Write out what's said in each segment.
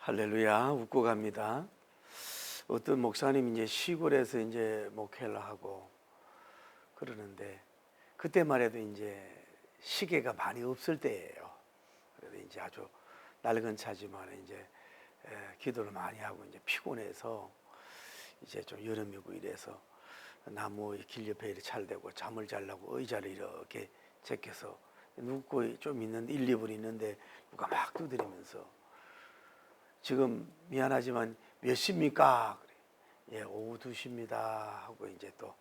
할렐루야, 웃고 갑니다. 어떤 목사님이 이제 시골에서 이제 목회를 하고 그러는데 그때만 해도 이제 시계가 많이 없을 때예요. 그래서 이제 아주 낡은 차지만 이제 기도를 많이 하고 이제 피곤해서 이제 좀 여름이고 이래서 나무 길 옆에 이렇게 잘대고 잠을 자려고 의자를 이렇게 제껴서 눕고 좀 있는데 1, 2분 있는데 누가 막 두드리면서 지금 미안하지만 몇 시입니까? 그래. 예, 오후 2시입니다 하고 이제 또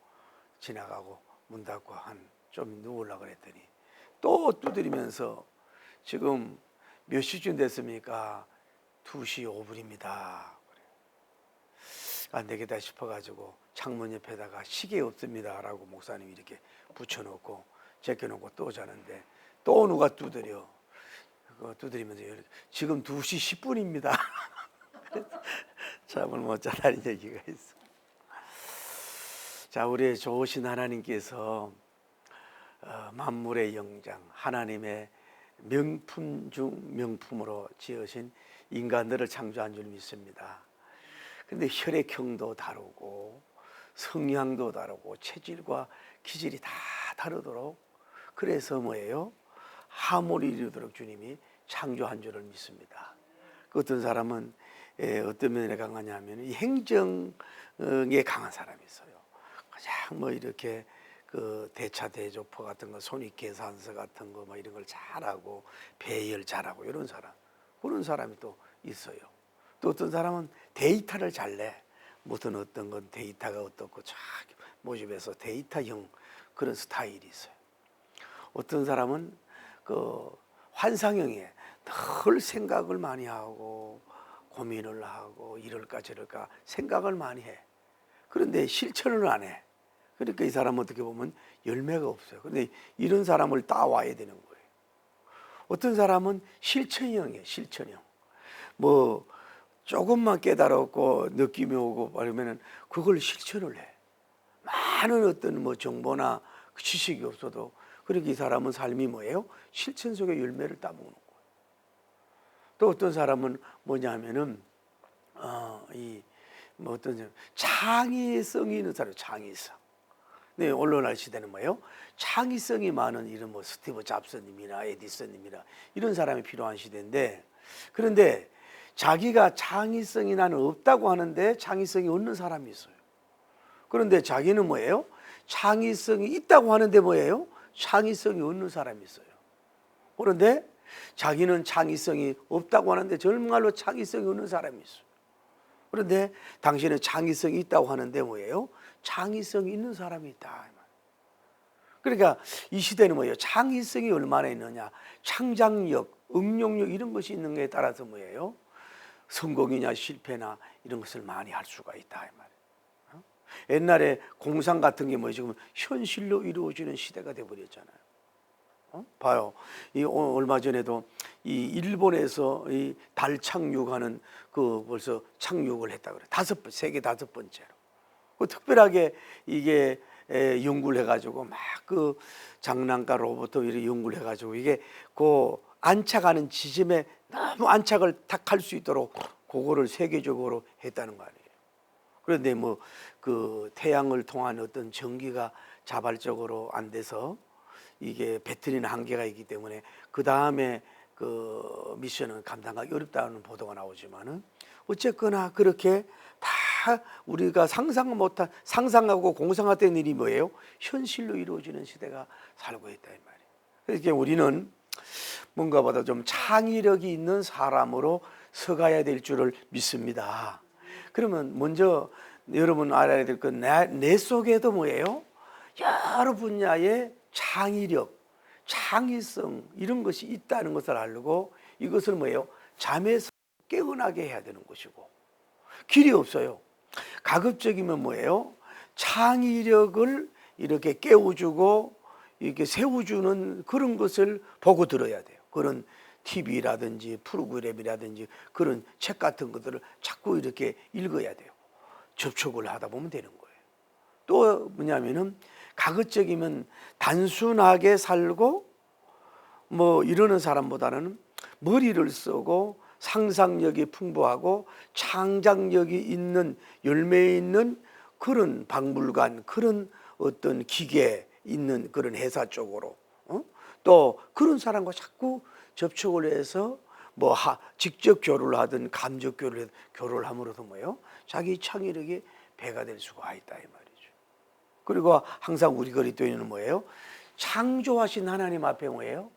지나가고 문 닫고 한 좀 누우려고 그랬더니 또 두드리면서 지금 몇 시쯤 됐습니까? 2시 5분입니다. 그래. 안 되겠다 싶어가지고 창문 옆에다가 시계 없습니다 라고 목사님이 이렇게 붙여놓고 제껴놓고 또 자는데 또 누가 두드려. 그거 두드리면서 지금 2시 10분입니다. 잠을 못 자다는 얘기가 있어. 자, 우리 좋으신 하나님께서 만물의 영장, 하나님의 명품 중 명품으로 지으신 인간들을 창조한 줄 믿습니다. 근데 혈액형도 다르고 성향도 다르고 체질과 기질이 다 다르도록 그래서 뭐예요? 화목을 이루도록 주님이 창조한 줄을 믿습니다. 그 어떤 사람은 어떤 면에 강하냐면 이 행정에 강한 사람이 있어요. 그냥 뭐 이렇게 그 대차대조포 같은 거, 손익계산서 같은 거 뭐 이런 걸 잘하고 배열 잘하고 이런 사람, 그런 사람이 또 있어요. 또 어떤 사람은 데이터를 잘 내. 무슨 어떤 건 데이터가 어떻고 쫙 모집해서 데이터형 그런 스타일이 있어요. 어떤 사람은 그 환상형에 늘 생각을 많이 하고 고민을 하고 이럴까 저럴까 생각을 많이 해. 그런데 실천을 안 해. 그러니까 이 사람은 어떻게 보면 열매가 없어요. 그런데 이런 사람을 따와야 되는 거예요. 어떤 사람은 실천형이에요. 실천형. 뭐 조금만 깨달았고 느낌이 오고 그러면은 그걸 실천을 해. 많은 어떤 뭐 정보나 지식이 없어도 그러니까 이 사람은 삶이 뭐예요? 실천 속의 열매를 따먹는 거예요. 또 어떤 사람은 뭐냐면은 뭐 어떤 창의성이 있는 사람, 창의성. 네, 오늘날 시대는 뭐예요? 창의성이 많은 이런 뭐 스티브 잡스님이나 에디슨님이나 이런 사람이 필요한 시대인데, 그런데 자기가 창의성이 나는 없다고 하는데 창의성이 없는 사람이 있어요. 그런데 자기는 뭐예요? 창의성이 있다고 하는데 뭐예요? 창의성이 없는 사람이 있어요. 그런데 자기는 창의성이 없다고 하는데 정말로 창의성이 없는 사람이 있어요. 그런데 당신은 창의성이 있다고 하는데 뭐예요? 창의성이 있는 사람이 있다. 그러니까 이 시대는 뭐예요? 창의성이 얼마나 있느냐, 창작력, 응용력 이런 것이 있는 것에 따라서 뭐예요? 성공이냐 실패나 이런 것을 많이 할 수가 있다 이 말이에요. 옛날에 공상 같은 게 뭐 지금 현실로 이루어지는 시대가 돼버렸잖아요. 봐요. 이 얼마 전에도 이 일본에서 이 달 착륙하는 그 벌써 착륙을 했다 그래. 세계 5번째로. 그 특별하게 이게 연구를 해가지고 막 그 장난감 로봇 이렇게 연구를 해가지고 이게 그 안착하는 지점에 너무 안착을 탁 할 수 있도록 그거를 세계적으로 했다는 거 아니에요. 그런데 뭐 그 태양을 통한 어떤 전기가 자발적으로 안 돼서 이게 배터리는 한계가 있기 때문에 그 다음에 그 미션은 감당하기 어렵다는 보도가 나오지만은 어쨌거나 그렇게 다 우리가 상상하고 공상했던 일이 뭐예요? 현실로 이루어지는 시대가 살고 있다 이 말이에요. 그래서 우리는 뭔가보다 좀 창의력이 있는 사람으로 서가야 될 줄을 믿습니다. 그러면 먼저 여러분 알아야 될 건 내 속에도 뭐예요? 여러 분야의 창의력, 창의성 이런 것이 있다는 것을 알고 이것을 뭐예요? 잠에서 깨어나게 해야 되는 것이고 길이 없어요. 가급적이면 뭐예요? 창의력을 이렇게 깨워주고 이렇게 세워주는 그런 것을 보고 들어야 돼요. 그런 TV라든지 프로그램이라든지 그런 책 같은 것들을 자꾸 이렇게 읽어야 돼요. 접촉을 하다 보면 되는 거예요. 또 뭐냐면은 가급적이면 단순하게 살고 뭐 이러는 사람보다는 머리를 쓰고 상상력이 풍부하고 창작력이 있는 열매 있는 그런 박물관, 그런 어떤 기계 있는 그런 회사 쪽으로 또 그런 사람과 자꾸 접촉을 해서 뭐 직접 교류를 하든 감적 교류를 함으로써 뭐예요? 자기 창의력이 배가 될 수가 있다 이 말이죠. 그리고 항상 우리 그리스도인은 뭐예요? 창조하신 하나님 앞에 뭐예요?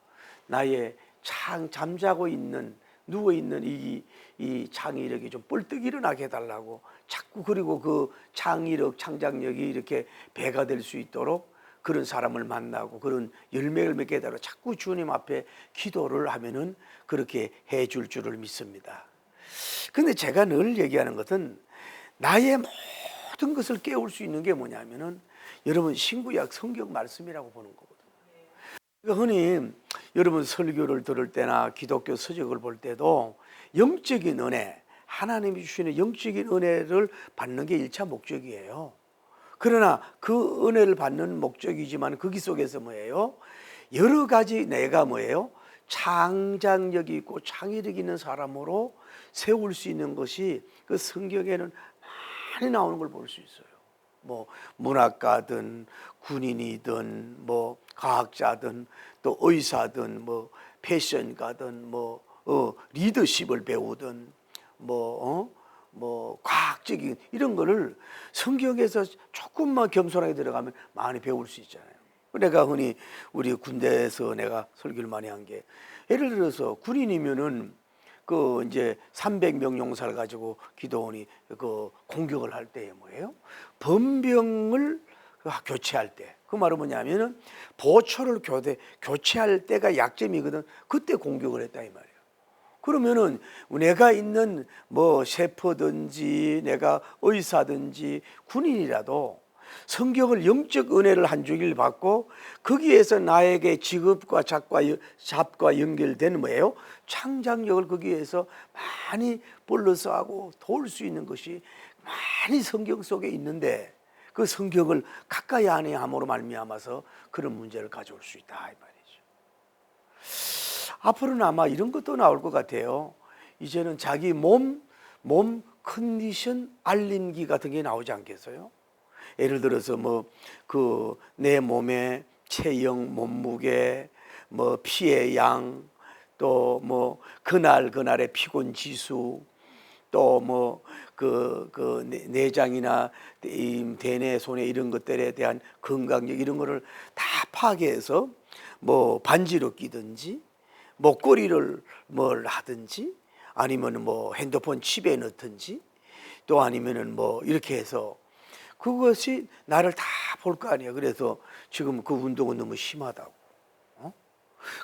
나의 잠자고 있는 누워 있는 이 창의력이 좀 뻘떡 일어나게 해달라고 자꾸 그리고 그 창의력 창작력이 이렇게 배가 될 수 있도록 그런 사람을 만나고 그런 열매를 맺게 해달라고 자꾸 주님 앞에 기도를 하면은 그렇게 해줄 줄을 믿습니다. 근데 제가 늘 얘기하는 것은 나의 모든 것을 깨울 수 있는 게 뭐냐면은 여러분 신구약 성경 말씀이라고 보는 거거든요. 그러니까 흔히 여러분 설교를 들을 때나 기독교 서적을 볼 때도 영적인 은혜, 하나님이 주시는 영적인 은혜를 받는 게 1차 목적이에요. 그러나 그 은혜를 받는 목적이지만 거기 속에서 뭐예요? 여러 가지 내가 뭐예요? 창작력이 있고 창의력 있는 사람으로 세울 수 있는 것이 그 성경에는 많이 나오는 걸 볼 수 있어요. 뭐 문학가든 군인이든 뭐 과학자든 또 의사든 뭐 패션가든 뭐 리더십을 배우든 뭐 과학적인 이런 거를 성경에서 조금만 겸손하게 들어가면 많이 배울 수 있잖아요. 내가 흔히 우리 군대에서 내가 설교를 많이 한 게 예를 들어서 군인이면은 그 이제 300명 용사를 가지고 기도원이 그 공격을 할 때에 뭐예요? 범병을 교체할 때. 그 말은 뭐냐면은 보초를 교체할 때가 약점이거든. 그때 공격을 했다 이 말이에요. 그러면은 내가 있는 뭐 셰퍼든지 내가 의사든지 군인이라도 성경을 영적 은혜를 한 주기를 받고 거기에서 나에게 직업과 잡과 연결되는 뭐예요? 창작력을 거기에서 많이 불러서 하고 도울 수 있는 것이 많이 성경 속에 있는데 그 성경을 가까이 안에 함으로 말미암아서 그런 문제를 가져올 수 있다 이 말이죠. 앞으로는 아마 이런 것도 나올 것 같아요. 이제는 자기 몸 컨디션 알림기 같은 게 나오지 않겠어요? 예를 들어서 뭐 그 내 몸의 체형, 몸무게, 뭐 피의 양, 또 뭐 그날의 피곤 지수, 또 뭐 그 내장이나 대뇌, 소뇌 이런 것들에 대한 건강력 이런 거를 다 파악해서 뭐 반지로 끼든지 목걸이를 뭘 하든지 아니면 뭐 핸드폰 칩에 넣든지 또 아니면은 뭐 이렇게 해서 그것이 나를 다 볼 거 아니에요. 그래서 지금 그 운동은 너무 심하다고.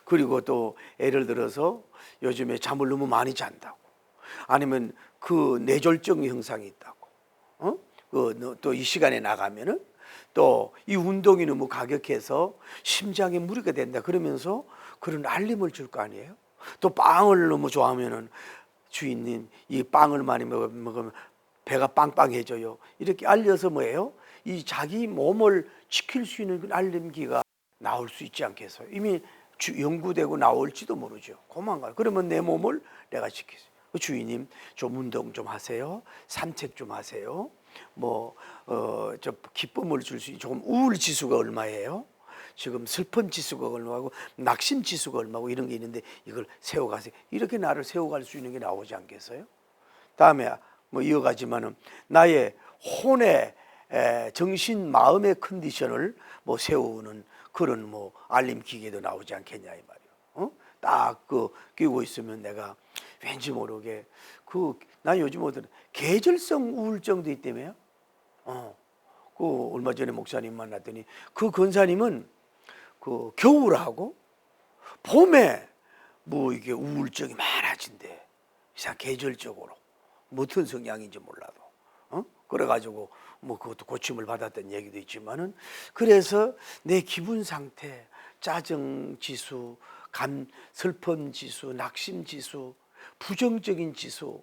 그리고 또 예를 들어서 요즘에 잠을 너무 많이 잔다고. 아니면 그 뇌졸중 형상이 있다고. 또 이 시간에 나가면은 또 이 운동이 너무 가격해서 심장에 무리가 된다. 그러면서 그런 알림을 줄 거 아니에요. 또 빵을 너무 좋아하면은 주인님 이 빵을 많이 먹으면 배가 빵빵해져요. 이렇게 알려서 뭐예요? 이 자기 몸을 지킬 수 있는 알림기가 나올 수 있지 않겠어요? 이미 연구되고 나올지도 모르죠. 고만가. 그러면 내 몸을 내가 지키세요. 주인님 좀 운동 좀 하세요. 산책 좀 하세요. 저 기쁨을 줄 수 있는 조금 우울 지수가 얼마예요? 지금 슬픈 지수가 얼마고 낙심 지수가 얼마고 이런 게 있는데 이걸 세워가세요. 이렇게 나를 세워갈 수 있는 게 나오지 않겠어요? 다음에 뭐 이어가지만은 나의 혼의 정신 마음의 컨디션을 뭐 세우는 그런 뭐 알림 기계도 나오지 않겠냐 이 말이에요. 딱 그 끼고 있으면 내가 왠지 모르게 난 요즘 어떤 계절성 우울증도 있다며요. 그 얼마 전에 목사님 만났더니 그 권사님은 그 겨울하고 봄에 뭐 이게 우울증이 많아진대. 이상 계절적으로 무슨 성향인지 몰라도 그래가지고 뭐 그것도 고침을 받았던 얘기도 있지만은 그래서 내 기분 상태, 짜증 지수, 슬픔 지수, 낙심 지수, 부정적인 지수,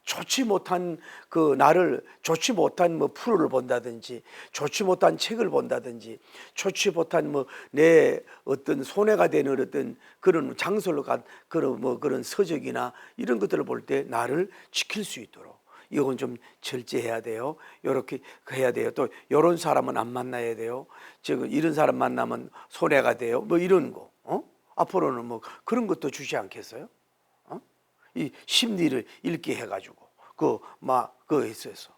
좋지 못한 그 나를 좋지 못한 뭐 프로를 본다든지 좋지 못한 책을 본다든지 좋지 못한 뭐 내 어떤 손해가 되는 어떤 그런 장소로 간 그런 뭐 그런 서적이나 이런 것들을 볼 때 나를 지킬 수 있도록 이건 좀 절제해야 돼요. 이렇게 해야 돼요. 또 이런 사람은 안 만나야 돼요. 즉 이런 사람 만나면 손해가 돼요. 뭐 이런 거. 앞으로는 뭐 그런 것도 주지 않겠어요? 이 심리를 읽게 해가지고 그 있어서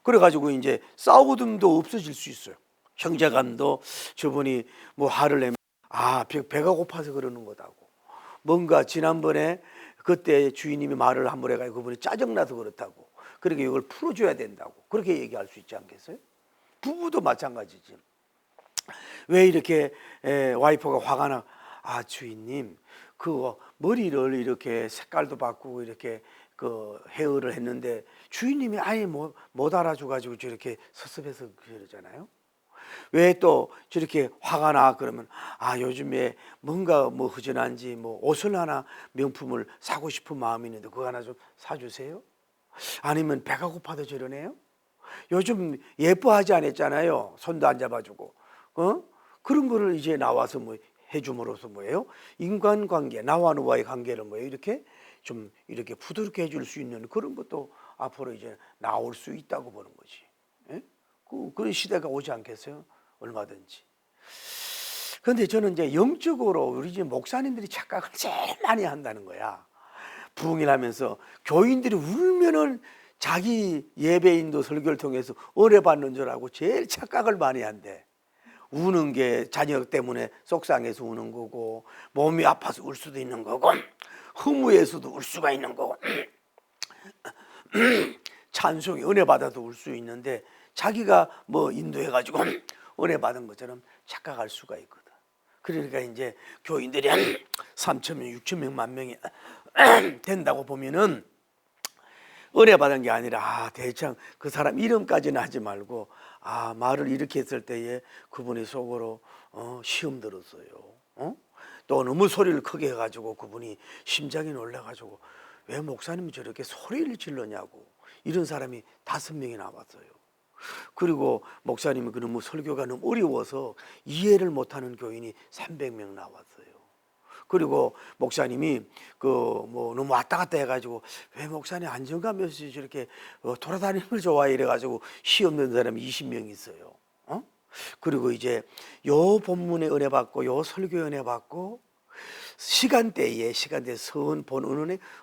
그래가지고 이제 싸우고듬도 없어질 수 있어요. 형제간도 저분이 뭐 화를 내면 배가 고파서 그러는 거다고. 뭔가 지난번에 그때 주인님이 말을 한 번 해가지고 그분이 짜증나서 그렇다고. 그러니까 이걸 풀어줘야 된다고. 그렇게 얘기할 수 있지 않겠어요? 부부도 마찬가지지. 왜 이렇게 와이프가 화가 나? 주인님 그 머리를 이렇게 색깔도 바꾸고 이렇게 그 헤어를 했는데 주인님이 아예 못 알아줘가지고 저렇게 섭섭해서 그러잖아요. 왜 또 저렇게 화가 나 그러면 요즘에 뭔가 뭐 허전한지 뭐 옷을 하나 명품을 사고 싶은 마음이 있는데 그거 하나 좀 사주세요. 아니면 배가 고파도 저러네요. 요즘 예뻐하지 않았잖아요. 손도 안 잡아주고 그런 거를 이제 나와서 뭐 해줌으로써 뭐예요? 인간관계 나와 너와의 관계를 뭐예요? 이렇게 좀 이렇게 부드럽게 해줄 수 있는 그런 것도 앞으로 이제 나올 수 있다고 보는 거지. 예? 그런 시대가 오지 않겠어요? 얼마든지. 그런데 저는 이제 영적으로 우리 집 목사님들이 착각을 제일 많이 한다는 거야. 부흥일 하면서 교인들이 울면은 자기 예배인도 설교를 통해서 은혜 받는 줄 알고 제일 착각을 많이 한대. 우는 게 자녀 때문에 속상해서 우는 거고 몸이 아파서 울 수도 있는 거고 허무해서도 울 수가 있는 거고 찬송이 은혜 받아도 울 수 있는데 자기가 뭐 인도해가지고 은혜 받은 것처럼 착각할 수가 있거든. 그러니까 이제 교인들이 한 3,000명, 6,000명, 10,000명이 된다고 보면은 은혜 받은 게 아니라 대창 그 사람 이름까지는 하지 말고 말을 이렇게 했을 때에 그분이 속으로 시험 들었어요. 또 너무 소리를 크게 해가지고 그분이 심장이 놀라가지고 왜 목사님이 저렇게 소리를 질러냐고 이런 사람이 5명이 나왔어요. 그리고 목사님이 그 너무 설교가 너무 어려워서 이해를 못하는 교인이 300명 나왔어요. 그리고 목사님이 뭐 너무 왔다 갔다 해가지고 왜 목사님 안정감이 없이 저렇게 돌아다니는 걸 좋아해 이래가지고 시험 든 사람이 20명 있어요. 그리고 이제 요 본문에 은혜 받고 요 설교에 은혜 받고 시간대에 선 본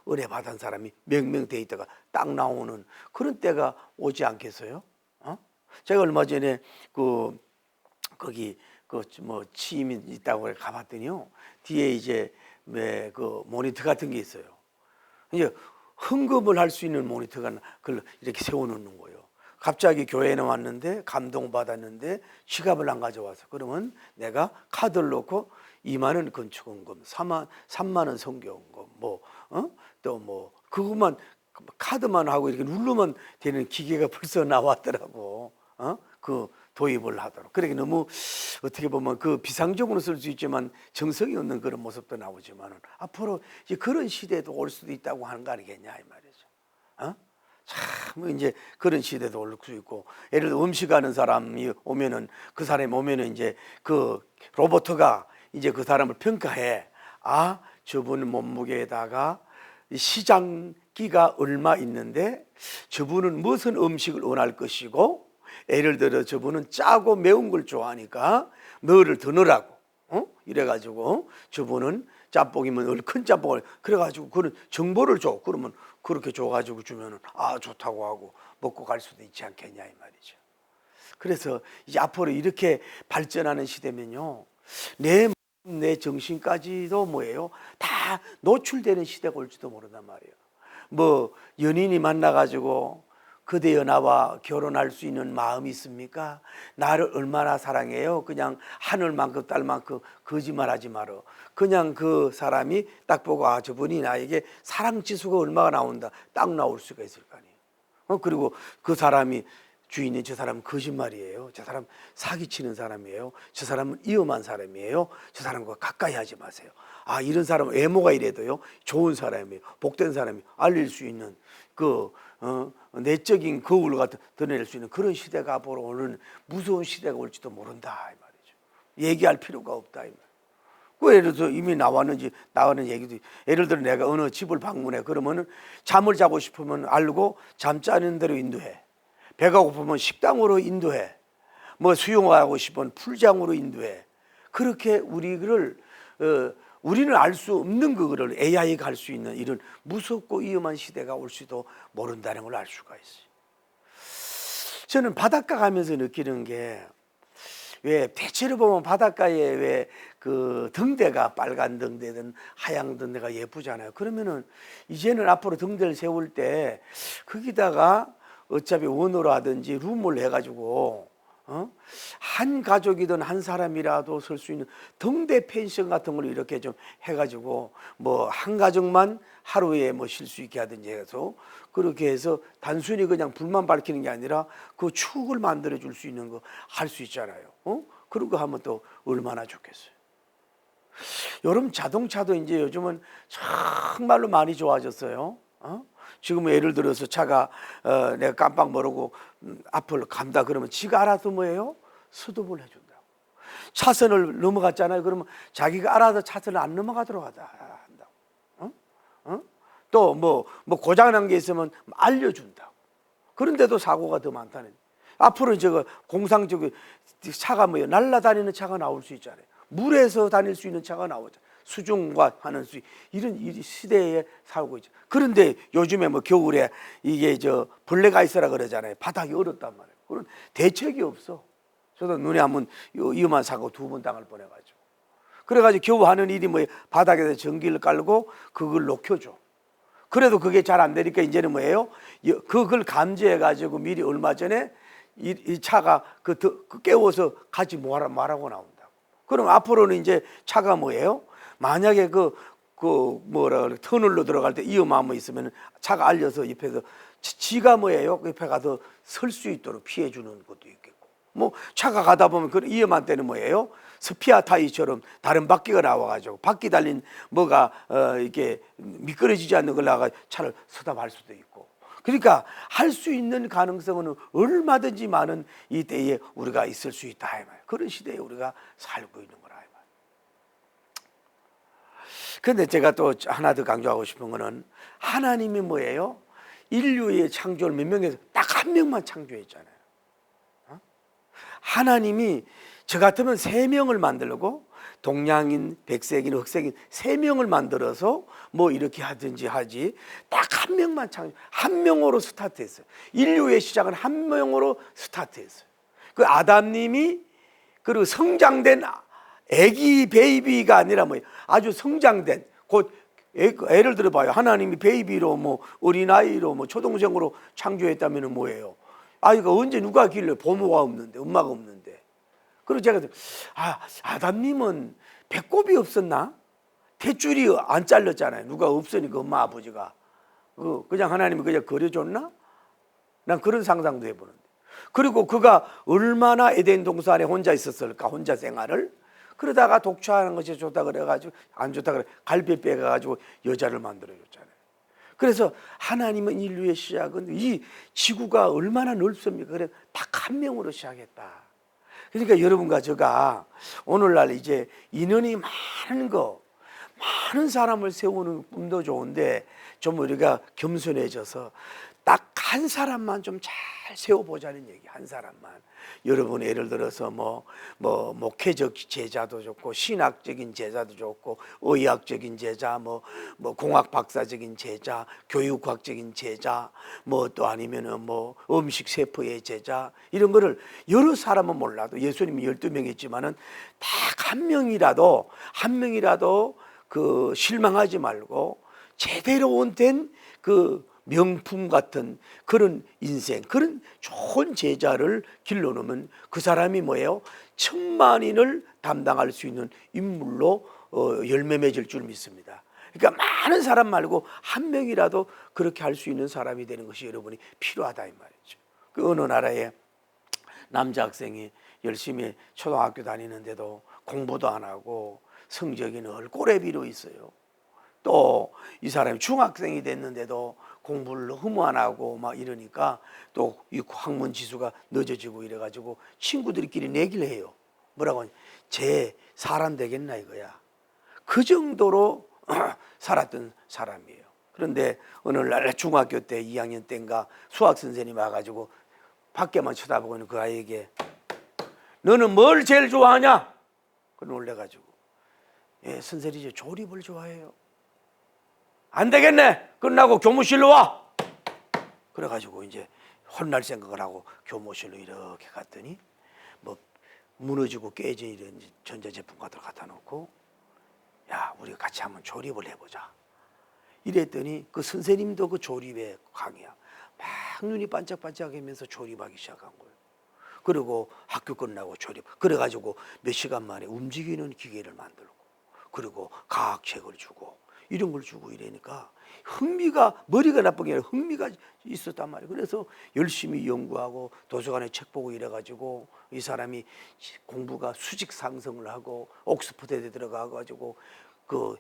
은혜 받은 사람이 몇 명 돼 있다가 딱 나오는 그런 때가 오지 않겠어요? 제가 얼마 전에 거기 뭐 취임이 있다고 가봤더니요 뒤에 이제 그 모니터 같은 게 있어요. 이제 헌금을 할 수 있는 모니터가 그걸 이렇게 세워놓는 거예요. 갑자기 교회에 왔는데 감동받았는데 지갑을 안 가져와서 그러면 내가 카드를 놓고 2만 원 건축헌금, 3만 원 성교헌금, 또 뭐 그것만 카드만 하고 이렇게 누르면 되는 기계가 벌써 나왔더라고. 그 도입을 하도록. 그러니까 너무 어떻게 보면 그 비상적으로 쓸 수 있지만 정성이 없는 그런 모습도 나오지만은 앞으로 이제 그런 시대도 올 수도 있다고 하는 거 아니겠냐 이 말이죠. 참 이제 그런 시대도 올 수 있고 예를 들어 음식하는 사람이 오면은 그 사람이 오면은 이제 그 로봇가 이제 그 사람을 평가해. 저분 몸무게에다가 시장기가 얼마 있는데 저분은 무슨 음식을 원할 것이고 예를 들어 저분은 짜고 매운 걸 좋아하니까 너를 더 넣으라고 이래가지고 저분은 짬뽕이면 얼큰 짬뽕을 그래가지고 그런 정보를 줘. 그러면 그렇게 줘가지고 주면은 좋다고 하고 먹고 갈 수도 있지 않겠냐 이 말이죠. 그래서 이제 앞으로 이렇게 발전하는 시대면요 내 정신까지도 뭐예요 다 노출되는 시대가 올지도 모른단 말이에요. 뭐 연인이 만나가지고 그대여 나와 결혼할 수 있는 마음이 있습니까? 나를 얼마나 사랑해요? 그냥 하늘만큼 딸만큼 거짓말하지 말어. 그냥 그 사람이 딱 보고 저분이 나에게 사랑 지수가 얼마가 나온다 딱 나올 수가 있을 거 아니에요. 그리고 그 사람이 주인이 저 사람은 거짓말이에요. 저 사람 사기치는 사람이에요. 저 사람은 위험한 사람이에요. 저 사람과 가까이 하지 마세요. 아, 이런 사람은 외모가 이래도요 좋은 사람이에요. 복된 사람이 알릴 수 있는 그 내적인 거울을 갖다 드러낼 수 있는 그런 시대가 앞으로 오는 무서운 시대가 올지도 모른다 이 말이죠. 얘기할 필요가 없다 이 말. 그 예를 들어 이미 나왔는 얘기도, 예를 들어 내가 어느 집을 방문해 그러면은 잠을 자고 싶으면 알고 잠 자는 대로 인도해. 배가 고프면 식당으로 인도해. 뭐 수영하고 싶으면 풀장으로 인도해. 그렇게 우리를 우리는 알 수 없는 그거를 AI가 할 수 있는 이런 무섭고 위험한 시대가 올 수도 모른다는 걸 알 수가 있어요. 저는 바닷가 가면서 느끼는 게, 왜 대체로 보면 바닷가에 왜 그 등대가 빨간 등대든 하얀 등대가 예쁘잖아요. 그러면은 이제는 앞으로 등대를 세울 때 거기다가 어차피 원으로 하든지 룸을 해가지고 한 가족이든 한 사람이라도 설 수 있는 등대 펜션 같은 걸 이렇게 좀 해가지고 뭐 한 가족만 하루에 뭐 쉴 수 있게 하든지 해서 그렇게 해서 단순히 그냥 불만 밝히는 게 아니라 그 추억을 만들어 줄 수 있는 거 할 수 있잖아요. 그런 거 하면 또 얼마나 좋겠어요. 여러분 자동차도 이제 요즘은 정말로 많이 좋아졌어요. 지금 예를 들어서 차가 내가 깜빡 모르고 앞을 간다 그러면 지가 알아서 뭐예요? 스톱을 해준다고. 차선을 넘어갔잖아요. 그러면 자기가 알아서 차선을 안 넘어가도록 한다고. 또 뭐 고장난 게 있으면 알려준다고. 그런데도 사고가 더 많다는. 앞으로 저거 공상적인 차가 뭐예요? 날아다니는 차가 나올 수 있잖아요. 물에서 다닐 수 있는 차가 나오죠. 수중과 하는 수 이런 시대에 살고 있죠. 그런데 요즘에 뭐 겨울에 이게 저 벌레가 있어라 그러잖아요. 바닥이 얼었단 말이에요. 그런 대책이 없어. 저도 눈에 한번 위험한 사고 2번 당할 뻔해가지고. 그래가지고 겨우 하는 일이 뭐예요? 바닥에서 전기를 깔고 그걸 녹여줘. 그래도 그게 잘 안 되니까 이제는 뭐예요? 그걸 감지해가지고 미리 얼마 전에 이 차가 깨워서 같이 말하고 나온다. 그럼 앞으로는 이제 차가 뭐예요? 만약에 뭐라 그래 터널로 들어갈 때 위험함이 있으면 차가 알려서 옆에서 지가 뭐예요? 옆에 가서 설 수 있도록 피해 주는 것도 있겠고. 뭐 차가 가다 보면 그 위험한 때는 뭐예요? 스피아 타이처럼 다른 바퀴가 나와가지고 바퀴 달린 뭐가 이렇게 미끄러지지 않는 걸 나가 차를 서답할 수도 있고. 그러니까 할 수 있는 가능성은 얼마든지 많은 이 때에 우리가 있을 수 있다 이 말. 그런 시대에 우리가 살고 있는 거라 이 말. 그런데 제가 또 하나 더 강조하고 싶은 거는 하나님이 뭐예요? 인류의 창조를 몇 명에서 딱 한 명만 창조했잖아요. 하나님이 저 같으면 3명을 만들고 동양인, 백색인, 흑색인 3명을 만들어서 뭐 이렇게 하든지 하지 딱 한 명만 한 명으로 스타트했어요. 인류의 시작은 한 명으로 스타트했어요. 그 아담님이 그리고 성장된 애기 베이비가 아니라 뭐예요? 아주 성장된 곧 예를 들어봐요. 하나님이 베이비로 뭐 어린아이로 뭐 초동생으로 창조했다면 뭐예요? 아이가 언제 누가 길래 부모가 없는데 엄마가 없는데. 그리고 제가 아담님은 배꼽이 없었나? 탯줄이 안 잘렸잖아요. 누가 없으니까 엄마 아버지가 그냥 하나님이 그냥 그려줬나? 난 그런 상상도 해보는데. 그리고 그가 얼마나 에덴 동산에 혼자 있었을까? 혼자 생활을. 그러다가 독초하는 것이 좋다 그래가지고 안 좋다 그래 갈비 빼가지고 여자를 만들어줬잖아요. 그래서 하나님은 인류의 시작은 이 지구가 얼마나 넓습니까? 그래 딱 한 명으로 시작했다. 그러니까 여러분과 제가 오늘날 이제 인원이 많은 사람을 세우는 꿈도 좋은데 좀 우리가 겸손해져서 딱 한 사람만 좀 잘 세워보자는 얘기. 한 사람만. 여러분 예를 들어서 뭐 목회적 제자도 좋고 신학적인 제자도 좋고 의학적인 제자 뭐 공학 박사적인 제자 교육학적인 제자 뭐 또 아니면은 뭐 음식 셰프의 제자 이런 거를 여러 사람은 몰라도 예수님이 12명 했지만은 딱 한 명이라도 그 실망하지 말고 제대로 된 그 명품 같은 그런 인생, 그런 좋은 제자를 길러놓으면 그 사람이 뭐예요? 천만인을 담당할 수 있는 인물로 열매 맺을 줄 믿습니다. 그러니까 많은 사람 말고 한 명이라도 그렇게 할 수 있는 사람이 되는 것이 여러분이 필요하다 이 말이죠. 그 어느 나라에 남자 학생이 열심히 초등학교 다니는데도 공부도 안 하고 성적이 늘 꼬레비로 있어요. 또 이 사람이 중학생이 됐는데도 공부를 너무 안 하고 막 이러니까 또 이 학문 지수가 늦어지고 이래가지고 친구들끼리 내기를 해요. 뭐라고 하냐, 쟤 사람 되겠나 이거야. 그 정도로 살았던 사람이에요. 그런데 어느 날 중학교 때 2학년 때인가 수학 선생님이 와가지고 밖에만 쳐다보고 있는 그 아이에게 너는 뭘 제일 좋아하냐? 그 놀래가지고 예, 선생님이 조립을 좋아해요. 안 되겠네. 끝나고 교무실로 와. 그래가지고 이제 혼날 생각을 하고 교무실로 이렇게 갔더니 뭐 무너지고 깨진 이런 전자제품 같은 거 갖다 놓고 야, 우리가 같이 한번 조립을 해보자. 이랬더니 그 선생님도 그 조립에 강해야. 막 눈이 반짝반짝하면서 조립하기 시작한 거예요. 그리고 학교 끝나고 조립. 그래가지고 몇 시간 만에 움직이는 기계를 만들고, 그리고 과학책을 주고, 이런 걸 주고 이러니까 흥미가, 머리가 나쁜 게 아니라 흥미가 있었단 말이에요. 그래서 열심히 연구하고 도서관에 책 보고 이래가지고 이 사람이 공부가 수직 상승을 하고 옥스퍼드에 들어가가지고 그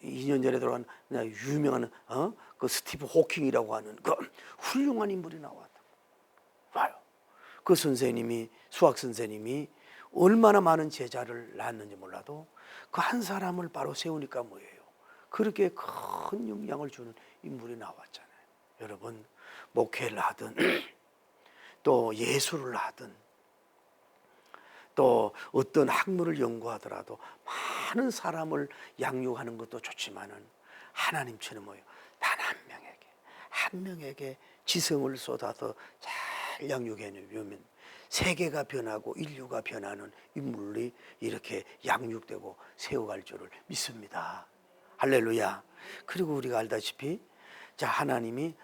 2년 전에 들어간 유명한 그 스티브 호킹이라고 하는 그 훌륭한 인물이 나왔다. 봐요. 그 선생님이, 수학 선생님이 얼마나 많은 제자를 낳았는지 몰라도 그 한 사람을 바로 세우니까 뭐예요? 그렇게 큰 영향을 주는 인물이 나왔잖아요. 여러분, 목회를 하든 또 예술을 하든 또 어떤 학문을 연구하더라도 많은 사람을 양육하는 것도 좋지만은 하나님처럼 뭐예요? 단 한 명에게 지성을 쏟아서 잘 양육해내면 세계가 변하고 인류가 변하는 인물이 이렇게 양육되고 세워갈 줄을 믿습니다. 할렐루야. 그리고 우리가 알다시피 자, 하나님이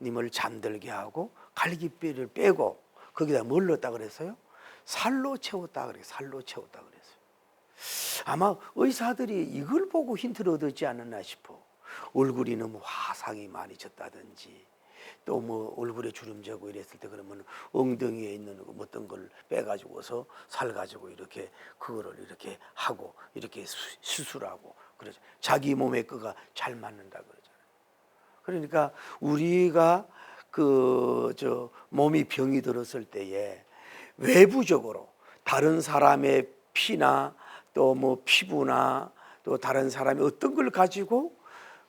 님을 잠들게 하고 갈기뼈를 빼고 거기다 뭘 넣었다 그랬어요? 살로 채웠다 그래요. 살로 채웠다 그랬어요. 아마 의사들이 이걸 보고 힌트를 얻었지 않았나 싶어. 얼굴이 너무 화상이 많이 졌다든지 또 뭐 얼굴에 주름 지고 이랬을 때 그러면 엉덩이에 있는 어떤 걸 빼가지고서 살 가지고 이렇게 그거를 이렇게 하고 이렇게 수술하고 그러죠. 자기 몸의 거가 잘 맞는다 그러잖아요. 그러니까 우리가 몸이 병이 들었을 때에 외부적으로 다른 사람의 피나 또 뭐 피부나 또 다른 사람이 어떤 걸 가지고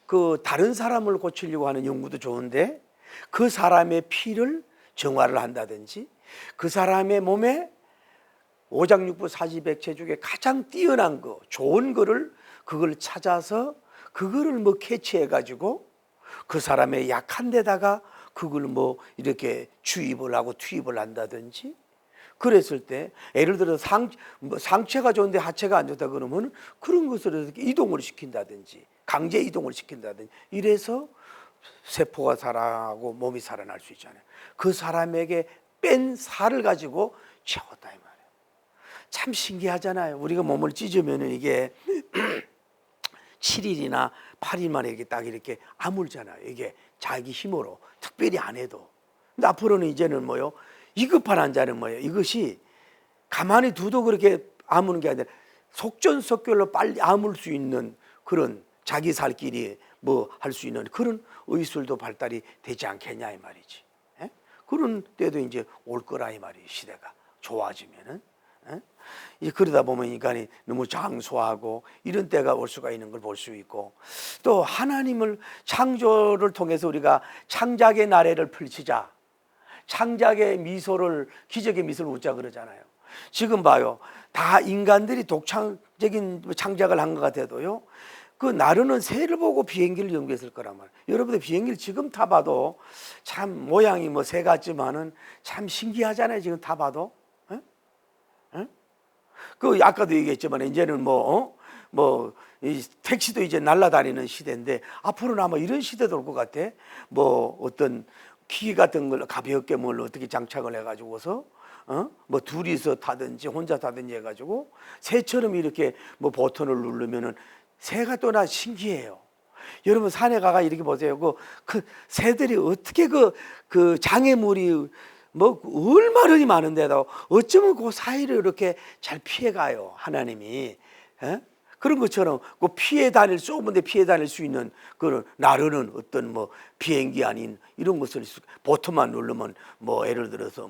그 다른 사람을 고치려고 하는 연구도 좋은데 그 사람의 피를 정화를 한다든지 그 사람의 몸에 오장육부 사지백체 중에 가장 뛰어난 거, 좋은 거를 그걸 찾아서 그거를 뭐 캐치해 가지고 그 사람의 약한 데다가 그걸 뭐 이렇게 주입을 하고 투입을 한다든지 그랬을 때 예를 들어 상체가 좋은데 하체가 안 좋다 그러면 그런 것을 이렇게 이동을 시킨다든지 강제 이동을 시킨다든지 이래서 세포가 살아나고 몸이 살아날 수 있잖아요. 그 사람에게 뺀 살을 가지고 채웠다 이 말이에요. 참 신기하잖아요. 우리가 몸을 찢으면 이게 7일이나 8일 만에 이게 딱 이렇게 아물잖아요. 이게 자기 힘으로 특별히 안 해도. 근데 앞으로는 이제는 뭐요? 위급한 환자는 뭐예요? 이것이 가만히 두도 그렇게 아무는 게 아니라 속전속결로 빨리 아물 수 있는 그런 자기 살길이 뭐 할 수 있는 그런 의술도 발달이 되지 않겠냐 이 말이지. 에? 그런 때도 이제 올 거라 이 말이 시대가 좋아지면은. 에? 그러다 보면 인간이 너무 장수하고 이런 때가 올 수가 있는 걸 볼 수 있고 또 하나님을 창조를 통해서 우리가 창작의 나래를 펼치자. 창작의 미소를 기적의 미소를 웃자 그러잖아요. 지금 봐요. 다 인간들이 독창적인 창작을 한 것 같아도요. 그 나르는 새를 보고 비행기를 연구했을 거란 말이에요. 여러분들 비행기를 지금 타봐도 참 모양이 뭐 새 같지만은 참 신기하잖아요. 지금 타봐도. 에? 에? 그 아까도 얘기했지만 이제는 이 택시도 이제 날아다니는 시대인데 앞으로는 아마 이런 시대도 올 것 같아. 뭐 어떤 키 같은 걸 가볍게 뭘 어떻게 장착을 해가지고서 뭐 둘이서 타든지 혼자 타든지 해가지고 새처럼 이렇게 뭐 버튼을 누르면은 새가 또나 신기해요. 여러분 산에 가가 이렇게 보세요. 그 새들이 어떻게 그 장애물이 뭐 얼마나 많은데도 어쩌면 그 사이를 이렇게 잘 피해가요, 하나님이. 에? 그런 것처럼 그 좁은데 피해 다닐 수 있는 그런 나르는 어떤 뭐 비행기 아닌 이런 것을 버튼만 누르면 뭐 예를 들어서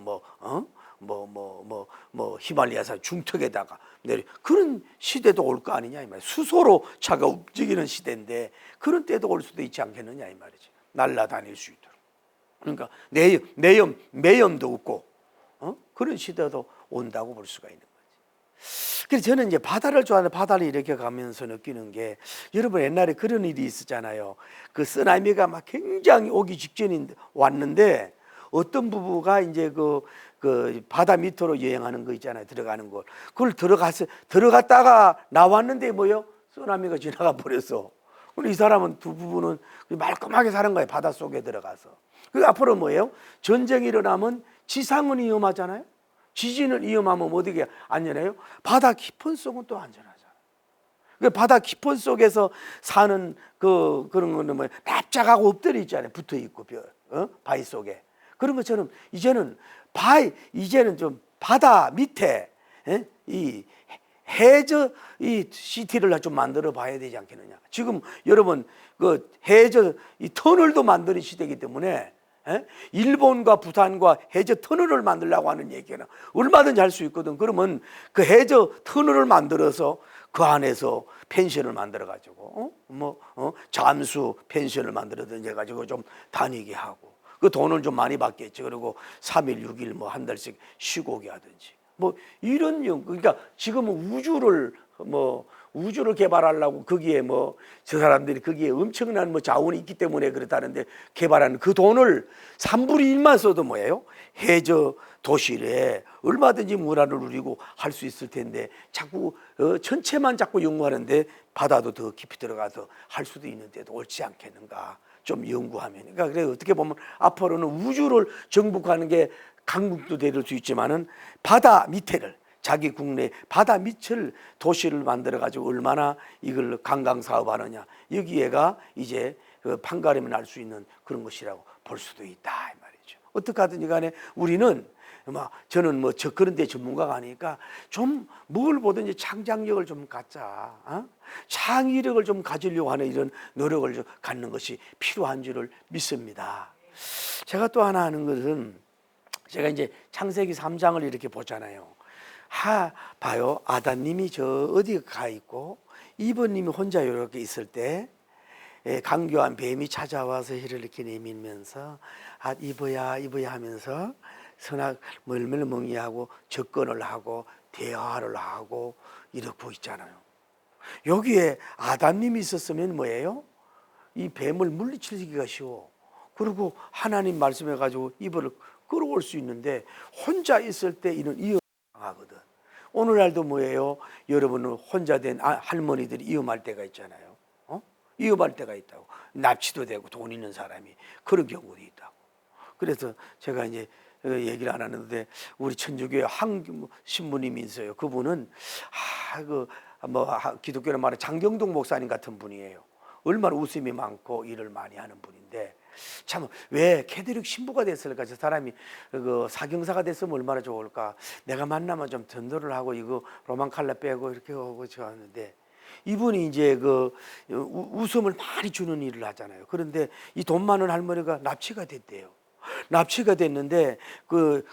히말라야산 중턱에다가 내려 그런 시대도 올 거 아니냐 이 말이야. 수소로 차가 움직이는 시대인데 그런 때도 올 수도 있지 않겠느냐 이 말이지. 날아다닐 수 있도록. 그러니까 매염도 없고 그런 시대도 온다고 볼 수가 있는 거지. 그래서 저는 이제 바다를 좋아하는데 바다를 이렇게 가면서 느끼는 게 여러분 옛날에 그런 일이 있었잖아요. 그 쓰나미가 막 굉장히 오기 직전인데 왔는데 어떤 부부가 이제 그 바다 밑으로 여행하는 거 있잖아요. 들어가는 걸. 그걸 들어갔다가 나왔는데 뭐요? 쓰나미가 지나가 버렸어. 그럼 이 사람은 두 부부는 말끔하게 사는 거예요. 바다 속에 들어가서. 그 앞으로 뭐예요? 전쟁이 일어나면 지상은 위험하잖아요. 지진을 위험하면 어디게 안전해요? 바다 깊은 속은 또 안전하잖아요. 그 바다 깊은 속에서 사는 그런 거는 뭐 납작하고 엎드려 있잖아요. 붙어 있고 바위 속에. 그런 것처럼 이제는 좀 바다 밑에 이 해저 이 시티를 좀 만들어 봐야 되지 않겠느냐. 지금 여러분 그 해저 이 터널도 만드는 시대이기 때문에 일본과 부산과 해저 터널을 만들려고 하는 얘기는 얼마든지 할 수 있거든. 그러면 그 해저 터널을 만들어서 그 안에서 펜션을 만들어 가지고 잠수 펜션을 만들어든지 해가지고 좀 다니게 하고 그 돈을 좀 많이 받겠죠. 그리고 3일 6일 뭐 한 달씩 쉬고 오게 하든지 뭐 이런 그러니까 지금은 우주를 개발하려고 거기에 저 사람들이 거기에 엄청난 자원이 있기 때문에 그렇다는데 개발하는 그 돈을 3분의 1만 써도 뭐예요? 해저 도시에 얼마든지 문화를 누리고 할 수 있을 텐데 자꾸 전체만 자꾸 연구하는데 바다도 더 깊이 들어가서 할 수도 있는데도 옳지 않겠는가 좀 연구하면. 그러니까 그래 어떻게 보면 앞으로는 우주를 정복하는 게 강국도 될 수 있지만은 바다 밑에를 자기 국내 바다 밑을 도시를 만들어 가지고 얼마나 이걸 관광 사업하느냐 여기에가 이제 그 판가름이 날 수 있는 그런 것이라고 볼 수도 있다 이 말이죠. 어떻게 하든지 간에 우리는 저는 그런 데 전문가가 아니니까 좀 뭘 보든지 창작력을 좀 갖자, 창의력을 좀 가지려고 하는 이런 노력을 좀 갖는 것이 필요한 줄을 믿습니다. 제가 또 하나 하는 것은 제가 이제 창세기 3장을 이렇게 보잖아요. 봐요. 아담님이 저 어디 가 있고 이브님이 혼자 이렇게 있을 때 강교한 뱀이 찾아와서 혀를 이렇게 내밀면서 이브야 하면서 선악 멀멀멍이하고 접근을 하고 대화를 하고 이러고 있잖아요. 여기에 아담님이 있었으면 뭐예요? 이 뱀을 물리치기가 쉬워. 그리고 하나님 말씀해가지고 이브를 끌어올 수 있는데 혼자 있을 때 이는 위험하거든. 오늘날도 뭐예요? 여러분은 혼자 된 할머니들이 위험할 때가 있잖아요. 위험할 때가 있다고. 납치도 되고 돈 있는 사람이 그런 경우도 있다고. 그래서 제가 이제 얘기를 안 하는데 우리 천주교회 한 신부님이 있어요. 그분은 기독교는 말하는 장경동 목사님 같은 분이에요. 얼마나 웃음이 많고 일을 많이 하는 분인데 참 왜 캐톨릭 신부가 됐을까? 저 사람이 사경사가 됐으면 얼마나 좋을까? 내가 만나면 좀 전도를 하고 이거 로만 칼라 빼고 이렇게 하고 저 하는데 이분이 이제 웃음을 많이 주는 일을 하잖아요. 그런데 이 돈 많은 할머니가 납치가 됐대요. 납치가 됐는데 그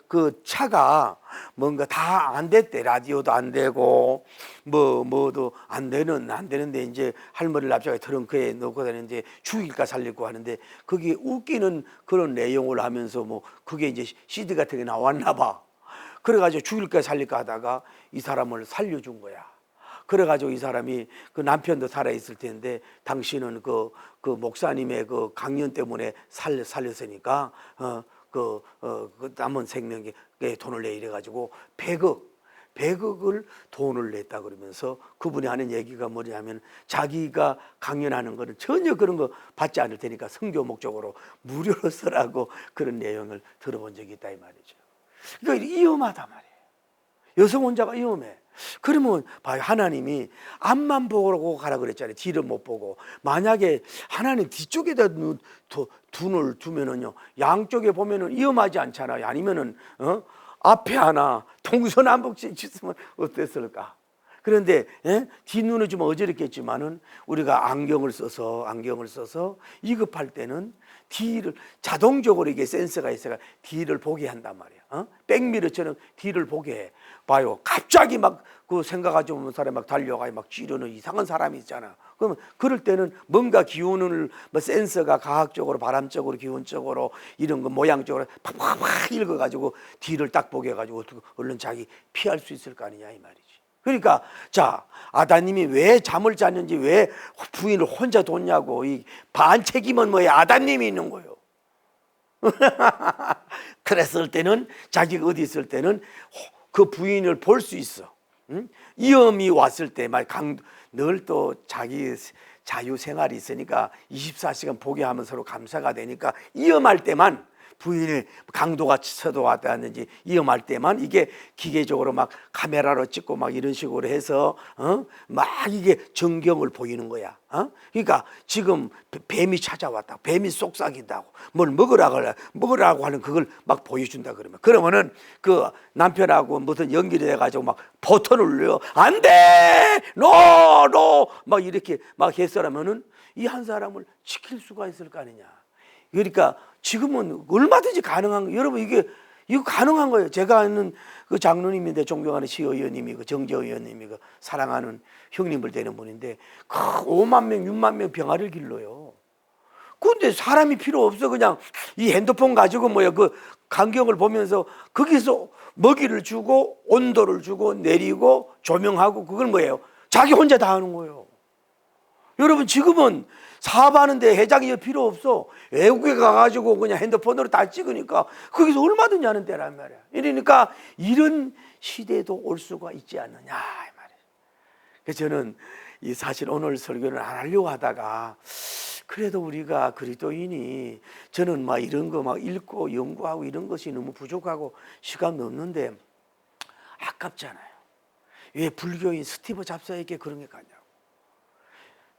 차가 뭔가 다 안 됐대. 라디오도 안 되고 뭐도 안 되는데 이제 할머니를 납치가 트렁크에 넣고 다니는데 죽일까 살릴까 하는데 거기에 웃기는 그런 내용을 하면서 그게 이제 CD 같은 게 나왔나 봐. 그래가지고 죽일까 살릴까 하다가 이 사람을 살려준 거야. 그래가지고 이 사람이 그 남편도 살아있을 텐데 당신은 그 목사님의 그 강연 때문에 살렸으니까 그 남은 생명에 돈을 내 이래가지고 100억을 돈을 냈다 그러면서 그분이 하는 얘기가 뭐냐면 자기가 강연하는 거는 전혀 그런 거 받지 않을 테니까 선교 목적으로 무료로 쓰라고 그런 내용을 들어본 적이 있다 이 말이죠. 그러니까 위험하단 말이에요. 여성 혼자가 위험해. 그러면 봐요, 하나님이 앞만 보고 가라 그랬잖아요. 뒤를 못 보고. 만약에 하나님 뒤쪽에다 눈을 두면은요, 양쪽에 보면은 위험하지 않잖아요. 아니면은 앞에 하나 동서남북 있으면 어땠을까? 그런데 뒷눈을 좀 어지럽겠지만은 우리가 안경을 써서 위급할 때는 뒤를 자동적으로 이게 센서가 있어가 뒤를 보게 한단 말이야. 백미러처럼 뒤를 보게 해. 봐요. 갑자기 막 그 생각하지 못한 사람이 막 달려가 막 찌르는 이상한 사람이 있잖아. 그러면 그럴 때는 뭔가 기운을 뭐 센서가 과학적으로 바람적으로 기운적으로 이런 거 모양적으로 팍팍팍 읽어가지고 뒤를 딱 보게 해가지고 어떻게 얼른 자기 피할 수 있을 거 아니냐 이 말이지. 그러니까 자, 아담님이 왜 잠을 잤는지, 왜 부인을 혼자 뒀냐고. 이 반책임은 뭐야? 아담님이 있는 거예요. 그랬을 때는, 자기가 어디 있을 때는 그 부인을 볼 수 있어. 응? 위험이 왔을 때 늘 또 자기 자유 생활이 있으니까 24시간 보게 하면 서로 감사가 되니까 위험할 때만, 부인의 강도가 쳐도 왔다는지 위험할 때만 이게 기계적으로 막 카메라로 찍고 막 이런 식으로 해서 막 이게 전경을 보이는 거야. 그러니까 지금 뱀이 찾아왔다, 뱀이 속삭인다고 뭘 먹으라고 하는 그걸 막 보여준다. 그러면은 그 남편하고 무슨 연결이 돼가지고 막 버튼을 눌려, 안돼 노 막 이렇게 막 했으라면은 이 한 사람을 지킬 수가 있을 거 아니냐. 그러니까 지금은 얼마든지 가능한 거예요. 여러분, 이거 가능한 거예요. 제가 아는 그 장로님인데, 존경하는 시의원님이, 그 정재의원님이, 그 사랑하는 형님을 되는 분인데, 그 5만 명, 6만 명 병아리를 길러요. 근데 사람이 필요 없어. 그냥 이 핸드폰 가지고 그 광경을 보면서 거기서 먹이를 주고 온도를 주고 내리고 조명하고, 그걸 뭐예요? 자기 혼자 다 하는 거예요. 여러분, 지금은 사업하는데 회장이 필요 없어. 외국에 가가지고 그냥 핸드폰으로 다 찍으니까 거기서 얼마든지 하는 때란 말이야. 이러니까 이런 시대도 올 수가 있지 않느냐 이 말이에요. 그래서 저는 사실 오늘 설교를 안 하려고 하다가, 그래도 우리가 그리스도인이, 저는 막 이런 거 막 읽고 연구하고 이런 것이 너무 부족하고 시간도 없는데 아깝잖아요. 왜 불교인 스티브 잡스에게 그런 게 가냐고.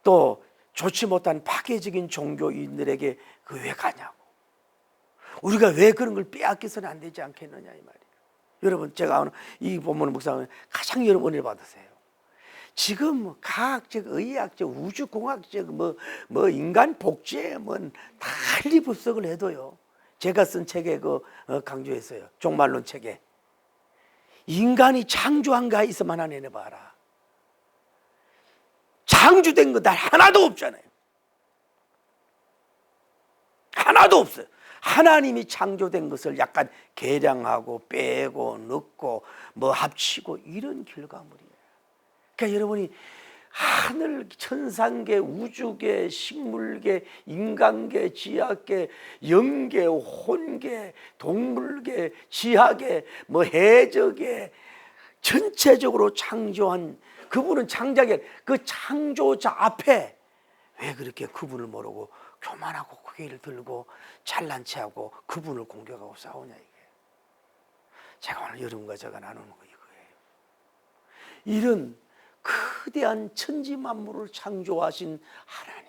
또 좋지 못한 파괴적인 종교인들에게 그 왜 가냐고. 우리가 왜 그런 걸 빼앗겨서는 안 되지 않겠느냐 이 말이에요. 여러분, 제가 오늘 이 본문을 묵상하면 가장 여러분 은혜를 받으세요. 지금 과학적, 의학적, 우주공학적 뭐 인간 복제 달리 분석을 해도요, 제가 쓴 책에 강조했어요. 종말론 책에 인간이 창조한가 있으면 하나 내놔봐라. 창조된 거 다 하나도 없잖아요. 하나도 없어요. 하나님이 창조된 것을 약간 개량하고 빼고 넣고 뭐 합치고 이런 결과물이에요. 그러니까 여러분이 하늘, 천상계, 우주계, 식물계, 인간계, 지하계, 영계, 혼계, 동물계, 지하계, 뭐 해적계, 전체적으로 창조한 그분은 창작의 그 창조자 앞에 왜 그렇게 그분을 모르고 교만하고 고개를 들고 잘난 체하고 그분을 공격하고 싸우냐 이게. 제가 오늘 여러분과 제가 나누는 거 이거예요. 이런 거대한 천지 만물을 창조하신 하나님,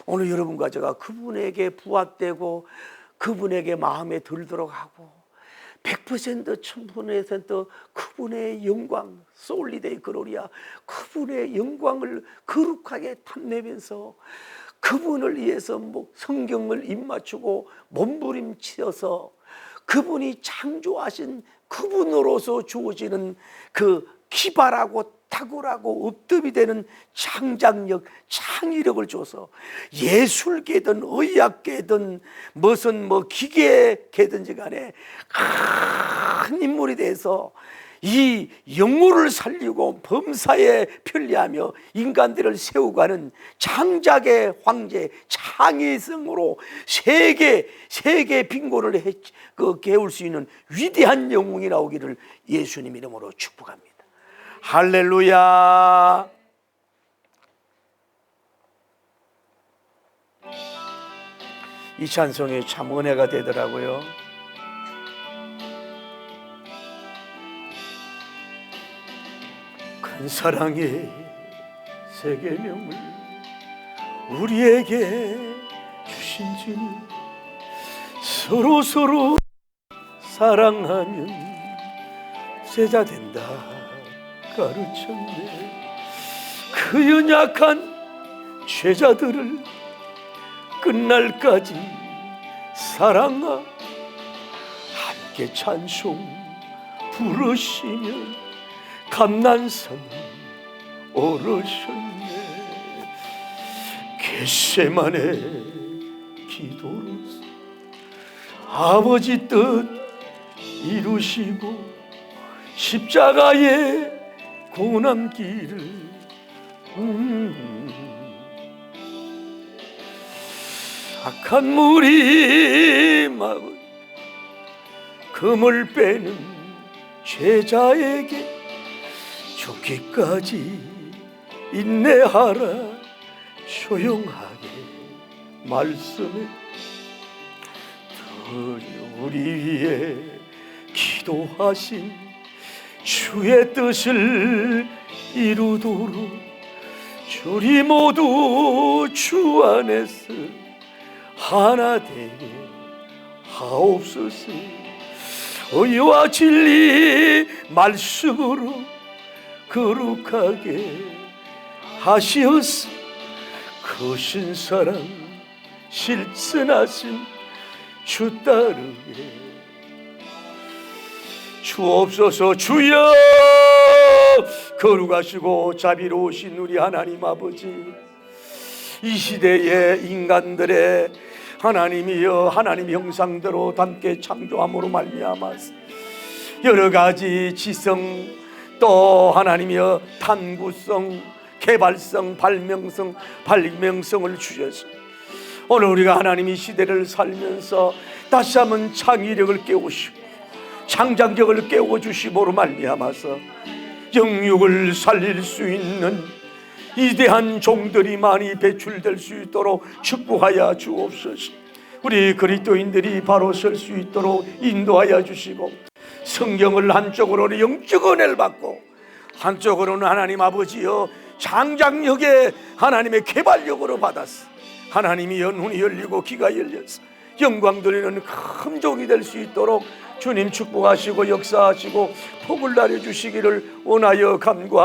오늘 여러분과 제가 그분에게 부합되고 그분에게 마음에 들도록 하고 100% 1000% 그분의 영광, 솔리데이 글로리아, 그분의 영광을 거룩하게 탐내면서 그분을 위해서 성경을 입맞추고 몸부림치어서 그분이 창조하신 그분으로서 주어지는 그 기발하고 탁월하고 업답이 되는 창작력, 창의력을 줘서 예술계든 의학계든 무슨 기계계든지 간에 큰 인물이 돼서 이 영혼을 살리고 범사에 편리하며 인간들을 세우가는 창작의 황제, 창의성으로 세계 빈곤을 깨울 수 있는 위대한 영웅이 나오기를 예수님 이름으로 축복합니다. 할렐루야. 이 찬송이 참 은혜가 되더라고요. 사랑의 세계명을 우리에게 주신 주님, 서로 사랑하면 제자 된다 가르쳤네. 그 연약한 죄자들을 끝날까지 사랑하 함께 찬송 부르시며 감난산 오르셨네. 겟세마네 기도로서 아버지 뜻 이루시고 십자가의 고난길을 악한 무리 막은 금을 빼는 제자에게 죽기까지 인내하라 조용하게 말씀해. 우리 위해 기도하신 주의 뜻을 이루도록 우리 모두 주 안에서 하나 되게 하옵소서. 의와 진리 말씀으로 거룩하게 하시어서 크신 사랑 실천하신 주 따르게 주옵소서. 주여, 거룩하시고 자비로우신 우리 하나님 아버지, 이 시대의 인간들의 하나님이여 하나님 형상대로 담게 창조함으로 말미암아서 여러 가지 지성 또 하나님이여 탐구성, 개발성, 발명성을 주셔서 오늘 우리가 하나님 이 시대를 살면서 다시 한번 창의력을 깨우시고 창작력을 깨워주시므로 말미암아서 영육을 살릴 수 있는 위대한 종들이 많이 배출될 수 있도록 축복하여 주옵소서. 우리 그리스도인들이 바로 설 수 있도록 인도하여 주시고, 성경을 한쪽으로는 영적 은혜를 받고 한쪽으로는 하나님 아버지여 창작력의 하나님의 개발력으로 받았어. 하나님이 눈이 열리고 귀가 열려서 영광 돌리는 큰 종이 될 수 있도록 주님 축복하시고 역사하시고 복을 내려주시기를 원하여 간구하옵소서.